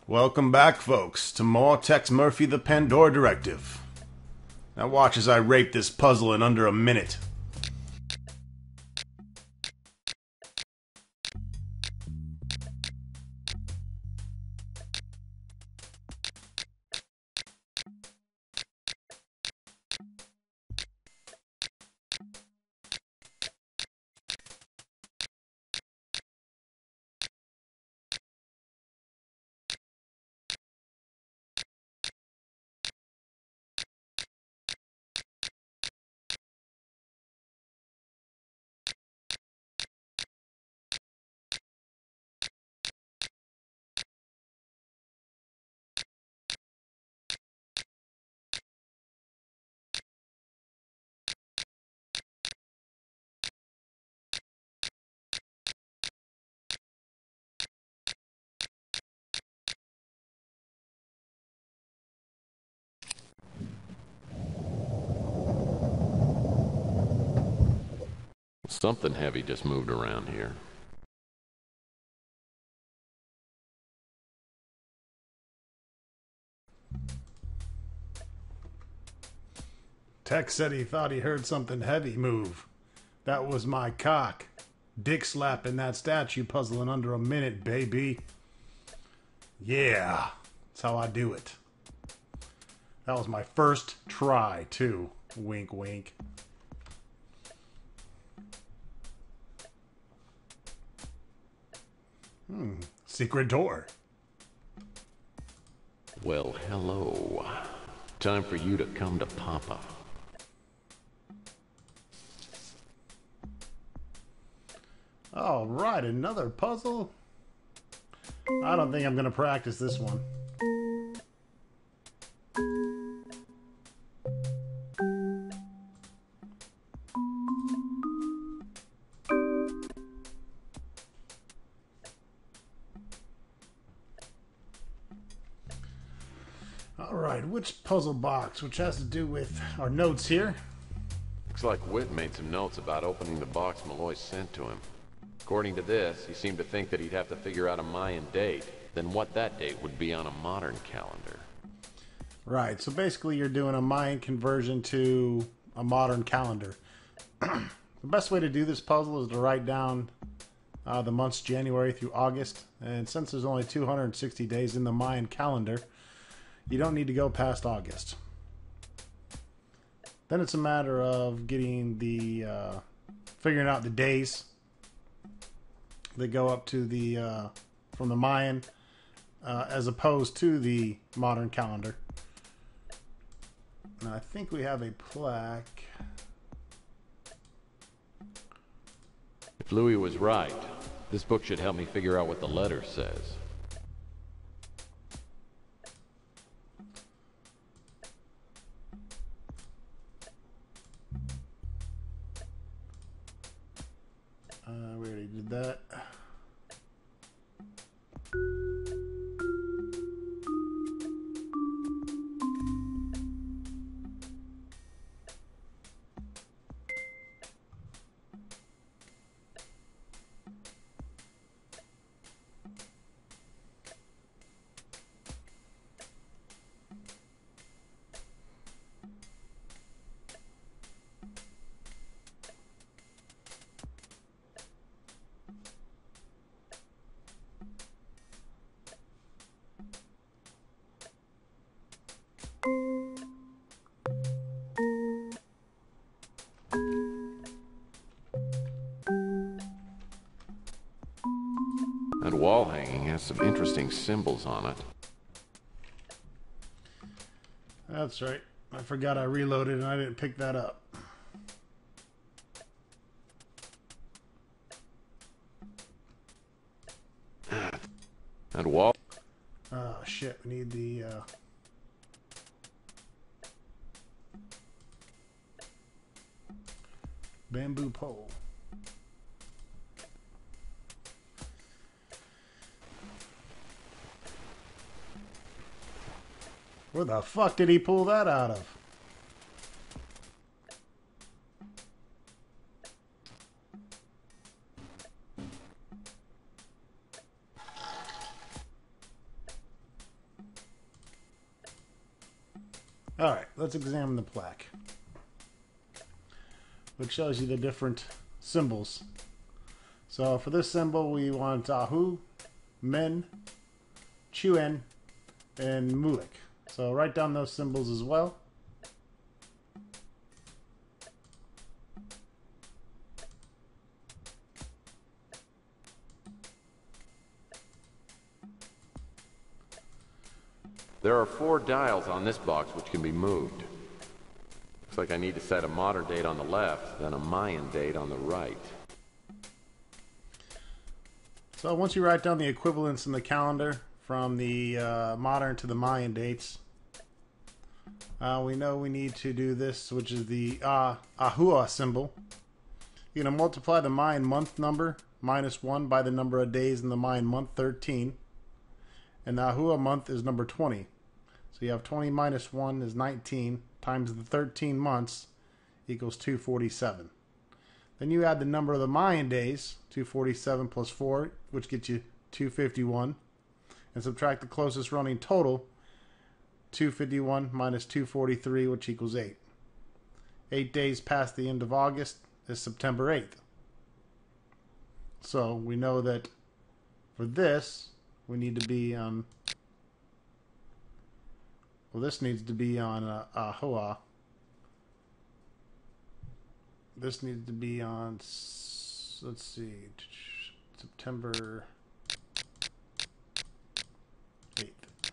Welcome back, folks, to more Tex Murphy the Pandora Directive. Now watch as I rape this puzzle in under a minute. Something heavy just moved around here. Tex said he thought he heard something heavy move. That was my cock. Dick slapping that statue puzzle in under a minute, baby. Yeah, that's how I do it. That was my first try, too. Wink, wink. Secret door. Well, hello. Time for you to come to Papa. All right, another puzzle. I don't think I'm going to practice this one. All right, which puzzle box, which has to do with our notes here. Looks like Whit made some notes about opening the box Malloy sent to him. According to this, he seemed to think that he'd have to figure out a Mayan date, then what that date would be on a modern calendar. Right, so basically you're doing a Mayan conversion to a modern calendar. The best way to do this puzzle is to write down the months January through August. And since there's only 260 days in the Mayan calendar, you don't need to go past August. Then it's a matter of getting the figuring out the days that go up to the from the Mayan as opposed to the modern calendar. And I think we have a plaque. If Louis was right, this book should help me figure out what the letter says. We already did that. That wall hanging has some interesting symbols on it. That's right. I forgot I reloaded and I didn't pick that up. That wall... Oh shit, we need the bamboo pole. Where the fuck did he pull that out of? Alright, let's examine the plaque, which shows you the different symbols. So for this symbol, we want Ahu, Men, Chuen, and Mulik. So write down those symbols as well. There are 4 dials on this box which can be moved. Looks like I need to set a modern date on the left, then a Mayan date on the right. So once you write down the equivalents in the calendar from the modern to the Mayan dates, we know we need to do this, which is the Ahua symbol. You're going to multiply the Mayan month number, -1, by the number of days in the Mayan month, 13. And the Ahua month is number 20. So you have 20 minus 1 is 19, times the 13 months equals 247. Then you add the number of the Mayan days, 247 plus 4, which gets you 251. And subtract the closest running total, 251 minus 243, which equals 8. 8 days past the end of August is September 8th. So we know that for this, we need to be on... Well, this needs to be on Ahua. This needs to be on, let's see, September 8th.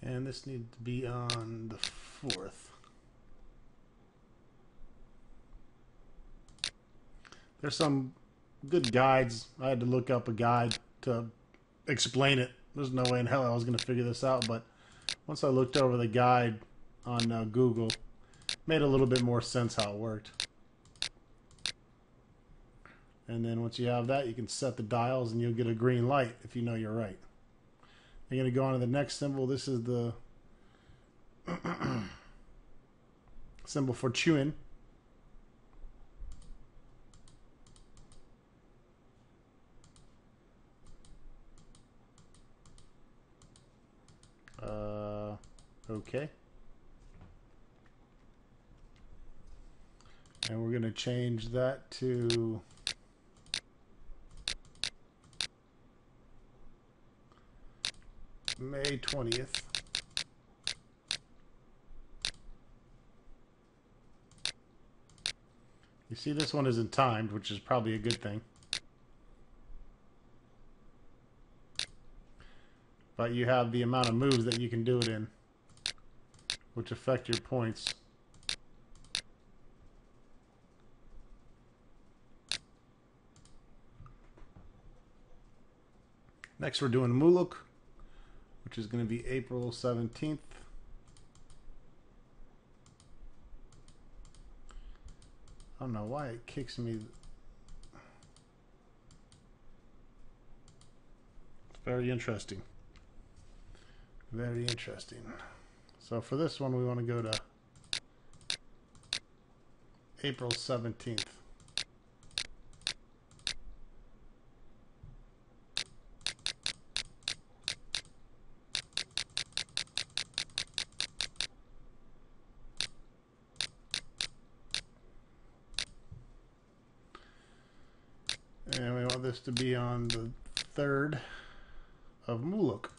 And this needs to be on the 4th. There's some good guides. I had to look up a guide to explain it. There's no way in hell I was going to figure this out, but once I looked over the guide on Google, it made a little bit more sense how it worked. And then once you have that, you can set the dials and you'll get a green light if you know you're right. I'm going to go on to the next symbol. This is the symbol for Chuen. Okay. And we're going to change that to May 20th. You see, this one isn't timed, which is probably a good thing. But you have the amount of moves that you can do it in, which affect your points. Next we're doing Muluk, which is going to be April 17th. I don't know why it kicks me. It's very interesting. Very interesting. So for this one, we want to go to April 17th. And we want this to be on the 3rd of Muluk.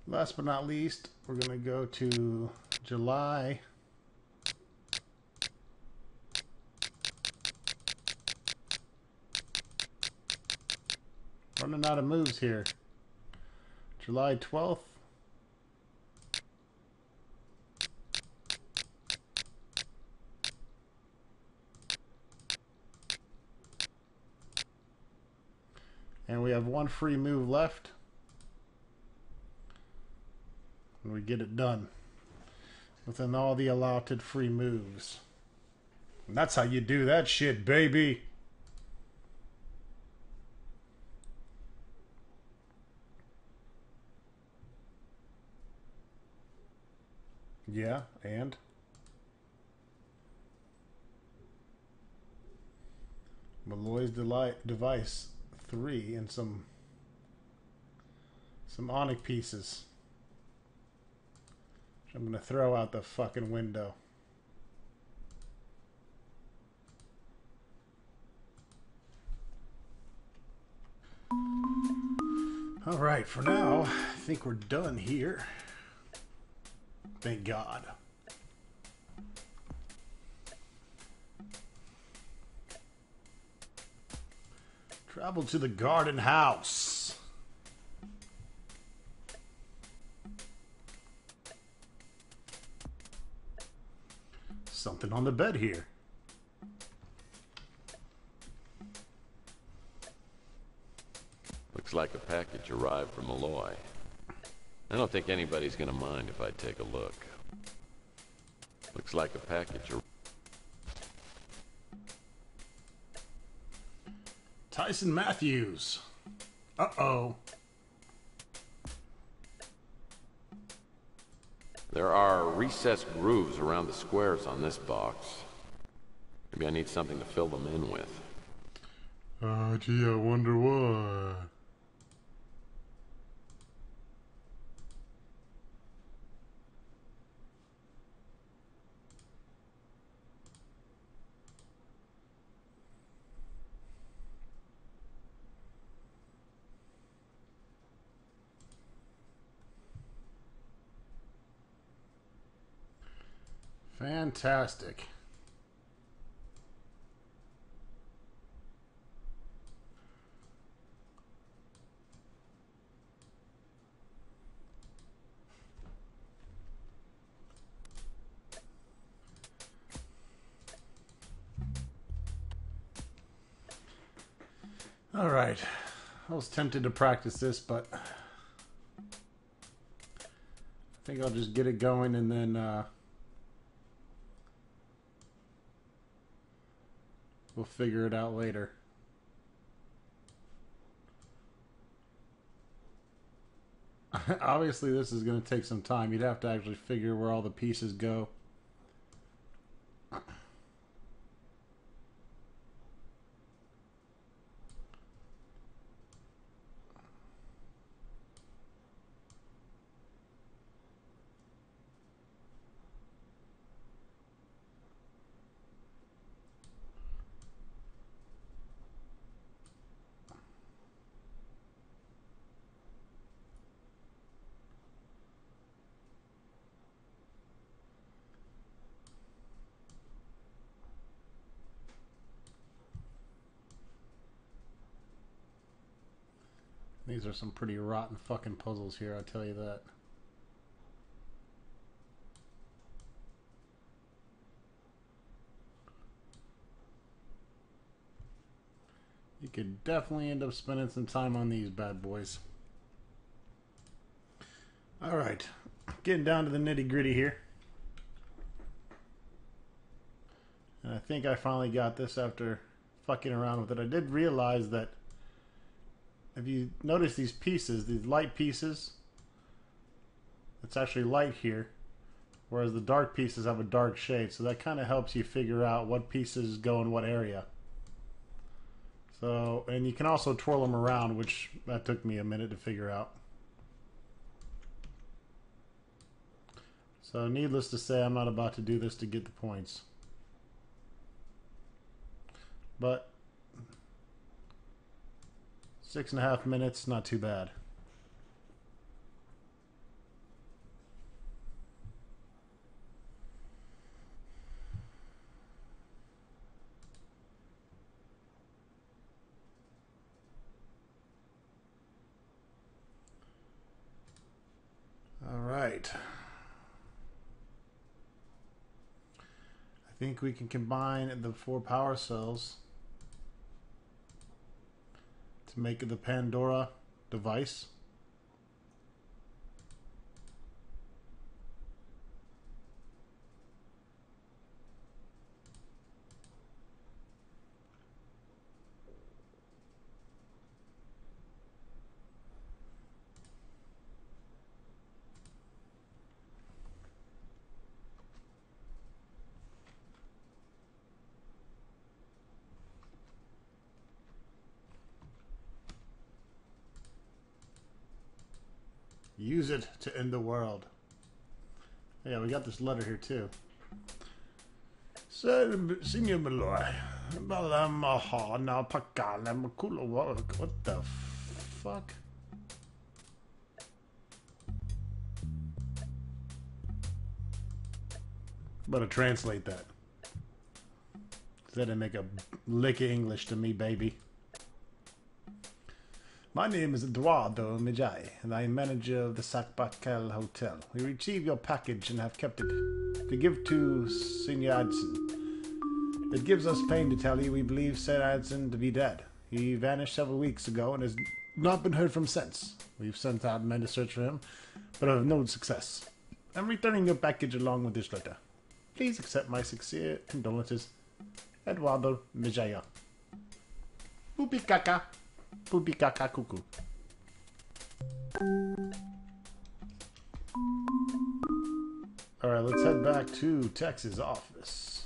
Last but not least, we're going to go to July. Running out of moves here. July 12th. And we have one free move left. And we get it done within all the allotted free moves. And that's how you do that shit, baby. Yeah, and Malloy's device 3 and some onyx pieces. Which I'm gonna throw out the fucking window. Alright, for now, I think we're done here. Thank God. Travel to the garden house. Something on the bed here. Looks like a package arrived from Malloy. I don't think anybody's gonna mind if I take a look. Looks like a package. Tyson Matthews. Uh-oh. There are recessed grooves around the squares on this box. Maybe I need something to fill them in with. Gee, I wonder why. Fantastic. All right. I was tempted to practice this, but I think I'll just get it going and then we'll figure it out later. Obviously, this is going to take some time. You'd have to actually figure where all the pieces go. These are some pretty rotten fucking puzzles here, I'll tell you that. You could definitely end up spending some time on these bad boys. Alright, getting down to the nitty gritty here. And I think I finally got this after fucking around with it. I did realize that if you notice these pieces, these light pieces, it's actually light here, whereas the dark pieces have a dark shade. So that kind of helps you figure out what pieces go in what area. So, and you can also twirl them around, which that took me a minute to figure out. So needless to say, I'm not about to do this to get the points. But 6.5 minutes, not too bad. All right. I think we can combine the 4 power cells to make the Pandora device. Use it to end the world. Yeah, we got this letter here too. Senior Malloy. What the fuck? Better translate that. That didn't make a lick of English to me, baby. My name is Eduardo Mijay, and I am manager of the Sakbakel Hotel. We received your package and have kept it to give to Senior Adson. It gives us pain to tell you we believe Sir Adson to be dead. He vanished several weeks ago and has not been heard from since. We've sent out men to search for him, but have no success. I'm returning your package along with this letter. Please accept my sincere condolences. Eduardo Mijaya. Poopy caca. Poopy caca cuckoo. Alright, let's head back to Tex's office.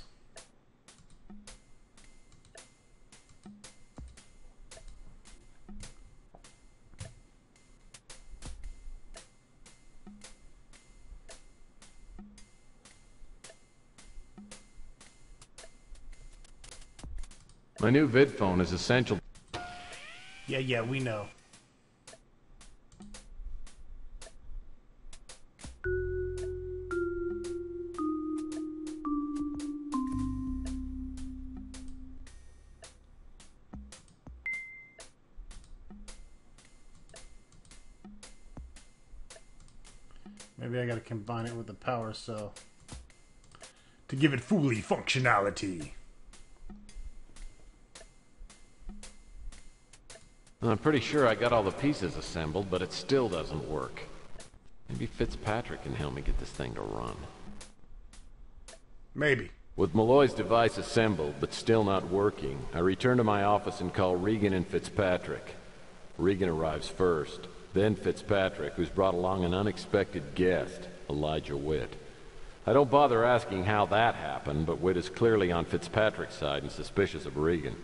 My new vid phone is essential. Yeah, we know. Maybe I gotta combine it with the power cell to give it fully functionality. I'm pretty sure I got all the pieces assembled, but it still doesn't work. Maybe Fitzpatrick can help me get this thing to run. Maybe. With Malloy's device assembled, but still not working, I return to my office and call Regan and Fitzpatrick. Regan arrives first, then Fitzpatrick, who's brought along an unexpected guest, Elijah Witt. I don't bother asking how that happened, but Witt is clearly on Fitzpatrick's side and suspicious of Regan.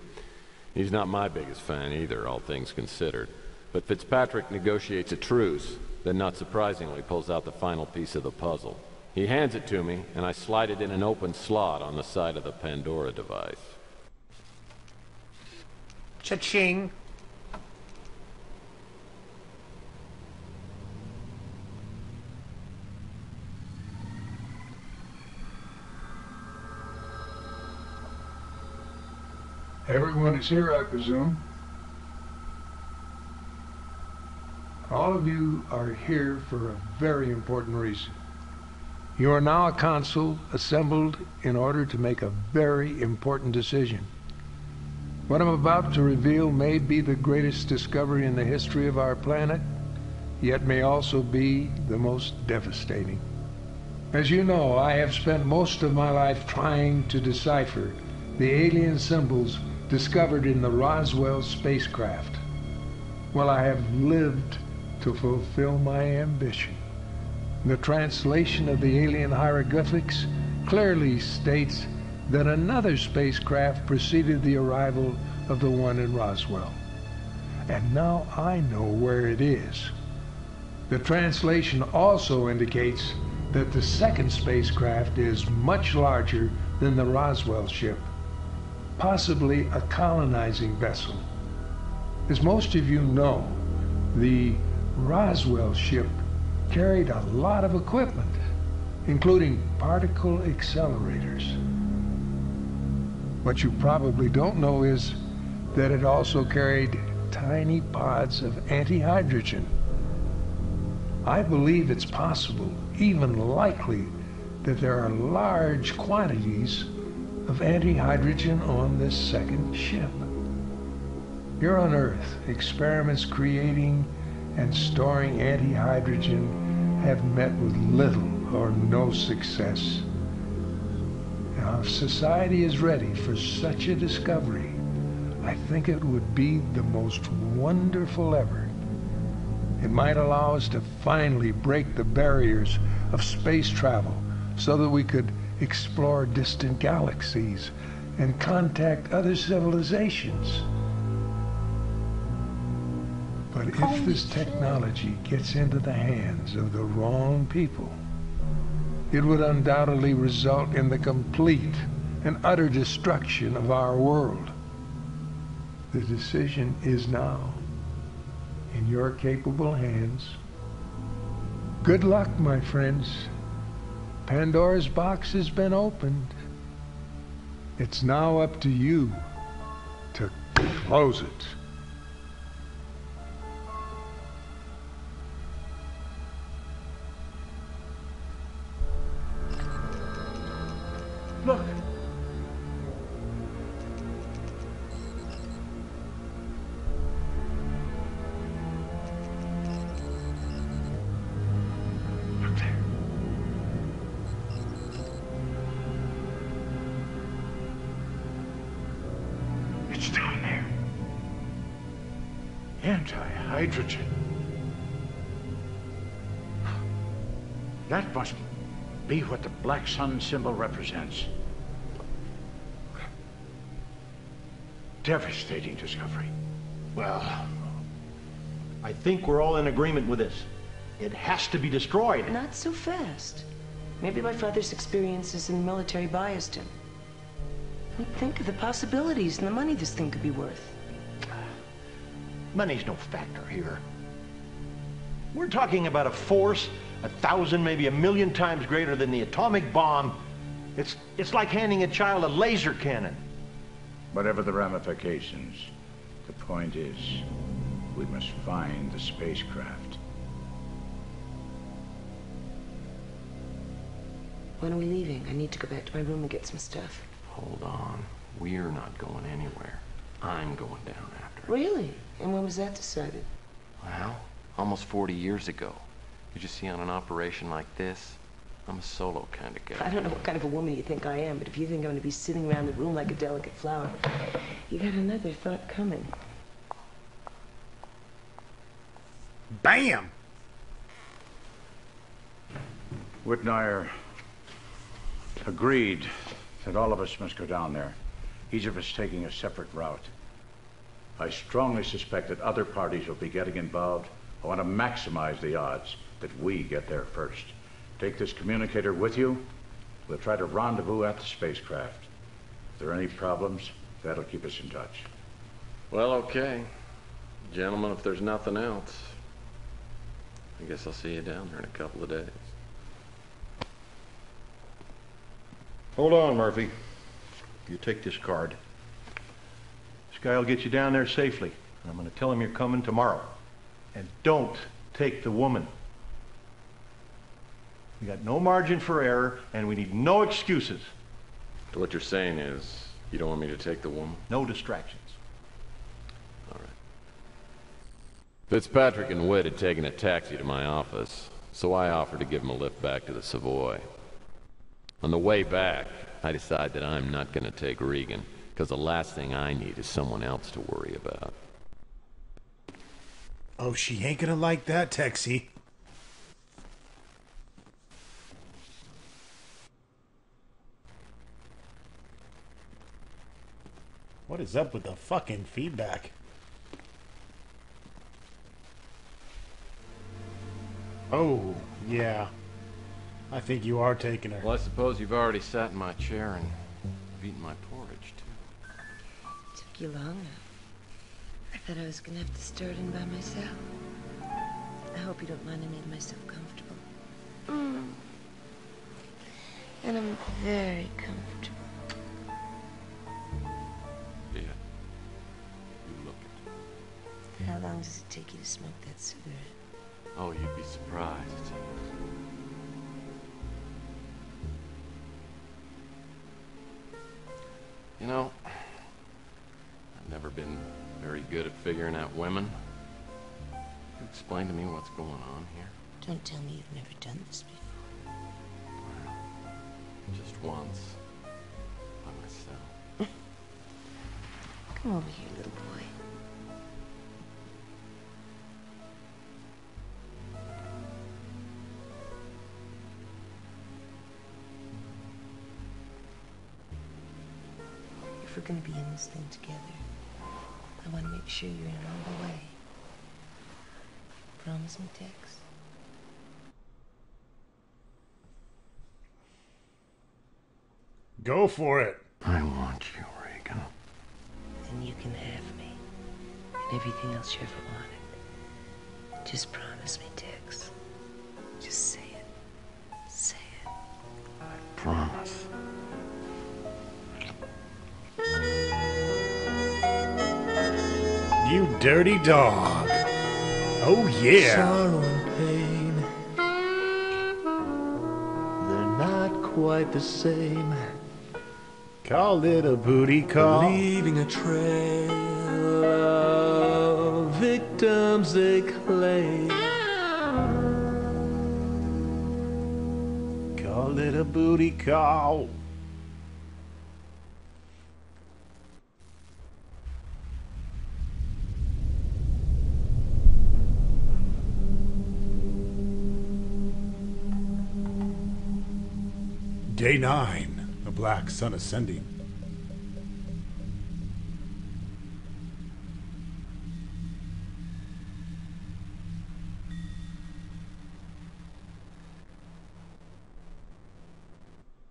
He's not my biggest fan either, all things considered. But Fitzpatrick negotiates a truce, then not surprisingly pulls out the final piece of the puzzle. He hands it to me, and I slide it in an open slot on the side of the Pandora device. Cha-ching! Everyone is here, I presume. All of you are here for a very important reason. You are now a council assembled in order to make a very important decision. What I'm about to reveal may be the greatest discovery in the history of our planet, yet may also be the most devastating. As you know, I have spent most of my life trying to decipher the alien symbols discovered in the Roswell spacecraft. Well, I have lived to fulfill my ambition. The translation of the alien hieroglyphics clearly states that another spacecraft preceded the arrival of the one in Roswell. And now I know where it is. The translation also indicates that the second spacecraft is much larger than the Roswell ship, possibly a colonizing vessel. As most of you know, the Roswell ship carried a lot of equipment, including particle accelerators. What you probably don't know is that it also carried tiny pods of antihydrogen. I believe it's possible, even likely, that there are large quantities of antihydrogen on this second ship. Here on Earth, experiments creating and storing antihydrogen have met with little or no success. Now, if society is ready for such a discovery, I think it would be the most wonderful ever. It might allow us to finally break the barriers of space travel so that we could explore distant galaxies and contact other civilizations. But if this technology gets into the hands of the wrong people, it would undoubtedly result in the complete and utter destruction of our world. The decision is now in your capable hands. Good luck, my friends. Pandora's box has been opened. It's now up to you to close it. Look. Look there. It's down there. Anti-hydrogen. That must be what the black sun symbol represents. Devastating discovery. Well, I think we're all in agreement with this. It has to be destroyed. Not so fast. Maybe my father's experiences in the military biased him. Think of the possibilities and the money this thing could be worth. Money's no factor here. We're talking about a force 1,000, maybe 1,000,000 times greater than the atomic bomb. It's like handing a child a laser cannon. Whatever the ramifications, the point is, we must find the spacecraft. When are we leaving? I need to go back to my room and get some stuff. Hold on. We're not going anywhere. I'm going down after it. Really? And when was that decided? Well, almost 40 years ago. Could you see, on an operation like this, I'm a solo kind of guy. I don't know what kind of a woman you think I am, but if you think I'm going to be sitting around the room like a delicate flower, you got another thought coming. Bam! Whitnire agreed that all of us must go down there, each of us taking a separate route. I strongly suspect that other parties will be getting involved. I want to maximize the odds that we get there first. Take this communicator with you. We'll try to rendezvous at the spacecraft. If there are any problems, that'll keep us in touch. Well, okay. Gentlemen, if there's nothing else, I guess I'll see you down there in a couple of days. Hold on, Murphy. You take this card. This guy will get you down there safely. I'm going to tell him you're coming tomorrow. And don't take the woman. We got no margin for error, and we need no excuses. So what you're saying is, you don't want me to take the woman? No distractions. All right. Fitzpatrick and Witt had taken a taxi to my office, so I offered to give him a lift back to the Savoy. On the way back, I decide that I'm not going to take Regan, because the last thing I need is someone else to worry about. Oh, she ain't gonna like that, Texie. What is up with the fucking feedback? Oh, yeah. I think you are taking her. Well, I suppose you've already sat in my chair and eaten my porridge, too. Took you long enough. I thought I was gonna have to start in by myself. I hope you don't mind I made myself comfortable. And I'm very comfortable. Yeah. You look it. How long does it take you to smoke that cigarette? Oh, you'd be surprised. You know, I've never been very good at figuring out women. Can you explain to me what's going on here? Don't tell me you've never done this before. Just once. By myself. Come over here, little boy. If we're gonna be in this thing together, I want to make sure you're in all the way. promise me, Tex? Go for it. I want you, Regan. Then you can have me. And everything else you ever wanted. Just promise me, Tex. Just say it. Say it. I promise. You dirty dog. Oh, yeah. Sorrow and pain, they're not quite the same. Call it a booty call. Leaving a trail of victims they claim. Call it a booty call. Day 9, the black sun ascending.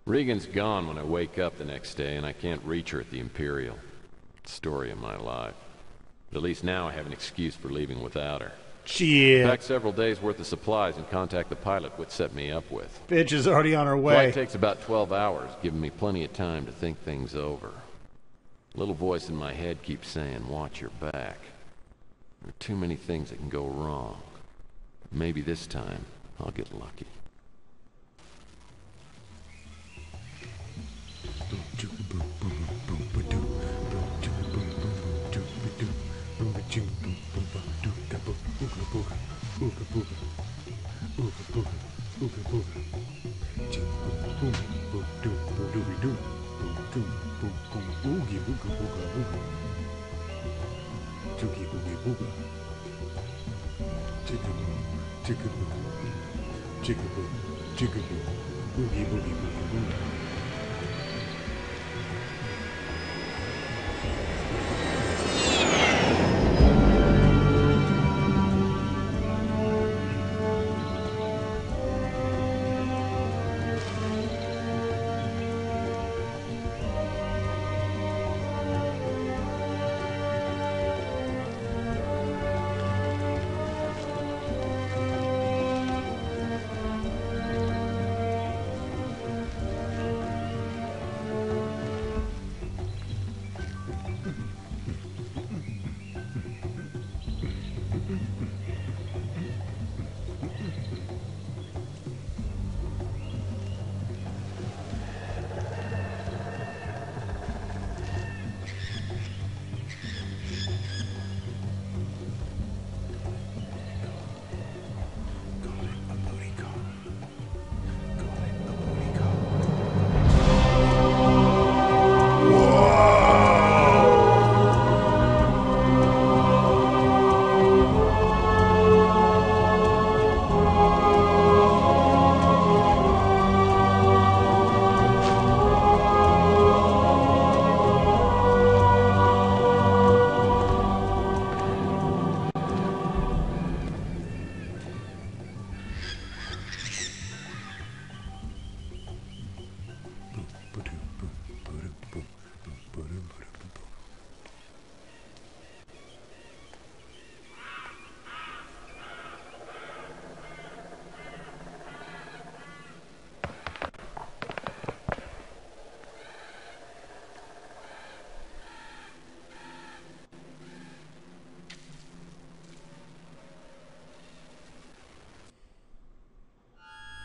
Regan's gone when I wake up the next day, and I can't reach her at the Imperial. Story of my life. But at least now I have an excuse for leaving without her. Shit. Pack several days worth of supplies and contact the pilot Whit set me up with. Bitch is already on her way. Flight takes about 12 hours, giving me plenty of time to think things over. A little voice in my head keeps saying, watch your back. There are too many things that can go wrong. Maybe this time, I'll get lucky.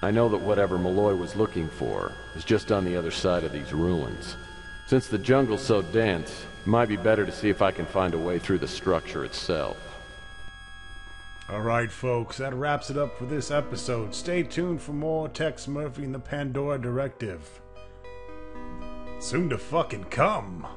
I know that whatever Malloy was looking for is just on the other side of these ruins. Since the jungle's so dense, it might be better to see if I can find a way through the structure itself. Alright folks, that wraps it up for this episode. Stay tuned for more Tex Murphy and the Pandora Directive. Soon to fucking come.